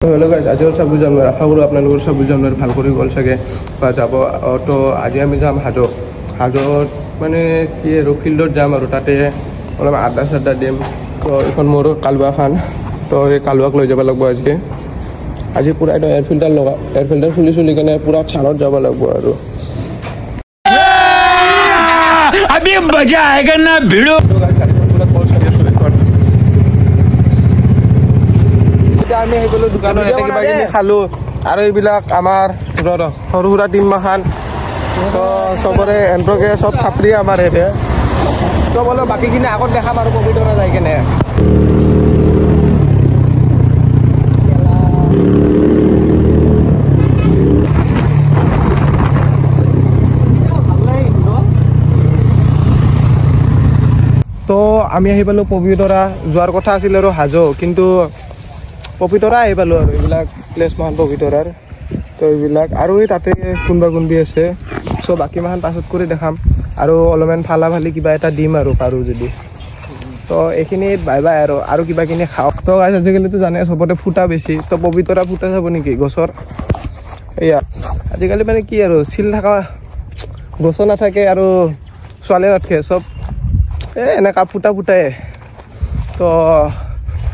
hello guys आज 26 জানুৱাৰী আশা কৰোঁ আপোনালোকৰ 26 জানুৱাৰী ভাল কৰি গ'ল চাগে বা যাব তো আজি আমি যাম হাজোত মানে কি আৰু ফিল্ডত যাম আৰু তাতে অলপ আড্ডা চাড্ডা দিম তো এখন মোৰ কালুৱা খান তো এই কালুৱাক লৈ যাব লাগিব আজি পুৰা এটা এয়াৰ ফিল্টাৰ খুলি চুলি কেনে পুৰা ছালত যাব লাগিব আৰু अभी मजा आएगा ना भिड़ो আমি আহিলো দোকানত এটা কিবা কিনি খালো আৰু এইবিলাক আমাৰ সৰু সুৰা টিম মাখান তো চবৰে এন্ট্ৰকে চব থাপৰি আমাৰ এতে তো বলো বাকীখিনি আগত দেখাম আৰু পবিতৰা যাই কেনে তো আমি আহি পালো পবিতৰা যোৱাৰ কথা আছিল আৰু হাজো কিন্তু পবিতৰা আহি পালো আৰু এইবিলাক প্লেচ মাহান পবিতৰাৰ তো এইবিলাক আৰু এই তাতে কোনবি আছে চ' বাকী মাহান পাছত কৰি দেখাম আৰু অলপমান ফালা ফালি কিবা এটা দিম আৰু পাৰোঁ যদি তো এইখিনিত বাই বাই আৰু কিবা কিনি খাওক তো গাইছ আজিকালিতো জানে চবতে ফুটা বেছি তো পবিতৰা ফুটা চাব নেকি গছৰ এয়া আজিকালি মানে কি আৰু চিল থকা গছ নাথাকে আৰু ছোৱালী নাথাকে চব এনেকা ফুটাই তো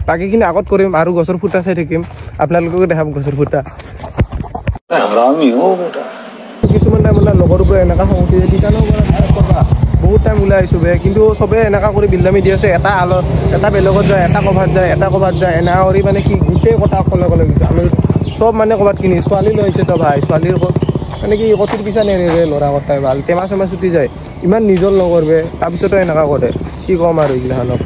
বাকীখিনি আগত কৰিম আৰু গছৰ ফুটা চাই থাকিম আপোনালোককো দেখাম গছৰ ফুটা কিছুমান টাইম ওলাই লগৰ পৰা এনেকা খং উঠি দোকানৰ পৰা বহুত টাইম ওলাই আহিছোঁ কিন্তু চবে এনেকা কৰি বিল্লামি দি আছে এটা আলত এটা বেলেগত যায় এটা ক'ৰবাত যায় এনেকা কৰি মানে কি গোটেই কথা অকলে গৈছে আমি চব মানে ক'ৰবাত কিনি ছোৱালী লৈ আহিছে তো ভাই ছোৱালীৰ মানে কি কঠিৰ পিছা নেৰে ল'ৰা কথাই ভাল টেমা চেমা চুটি যায় ইমান নিজৰ লগৰবে তাৰপিছতো এনেকা কৰে কি ক'ম আৰু এইগিলাখনক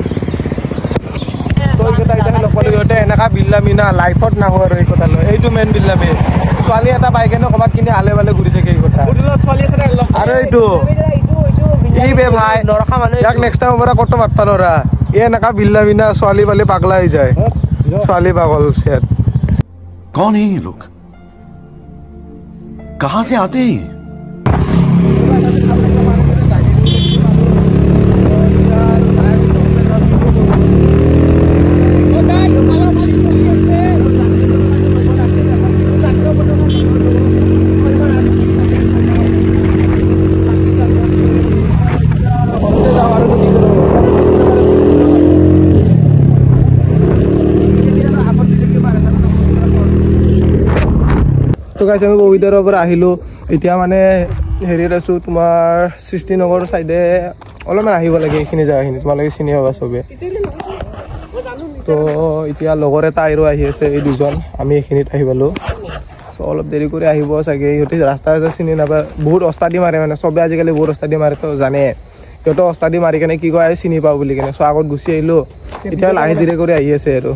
এনেকা বিল্লামি না লাইফত নাহো আৰু এই কথা লৈ এইটো মেইন বিল্লামি ছোৱালী এটা পাই কেনে ক'ৰবাত কিনি আলে বালে ঘূৰি থাকে এই কথা আৰু এইটো এই বে ভাই লৰখা মানে ইয়াক নেক্সট টাইম পৰা কত মাতবা লৰা এই এনেকা বিল্লামি না ছোৱালী বালি পাগলা হৈ যায় ছোৱালী পাগল সেট कौन है ये लोग कहां से आते हैं তো গাইছ আমি পবিতৰাৰ পৰা আহিলোঁ এতিয়া মানে হেৰিত আছোঁ তোমাৰ সৃষ্টিনগৰ চাইডে অলপমান আহিব লাগে এইখিনি জেগাখিনি তোমালোকে চিনি পাবা চবে তো এতিয়া লগৰ এটা আৰু আহি আছে এই দুজন আমি এইখিনিত আহি পালোঁ চ' অলপ দেৰি কৰি আহিব চাগে সিহঁতে ৰাস্তা চিনি নাপায় বহুত অস্তাদি মাৰে মানে চবে আজিকালি বহুত অস্তাদি মাৰে তো জানে সিহঁতে অস্তাদি মাৰি কেনে কি কয় চিনি পাওঁ বুলি কেনে চ' আগত গুচি আহিলোঁ এতিয়া লাহে ধীৰে কৰি আহি আছে আৰু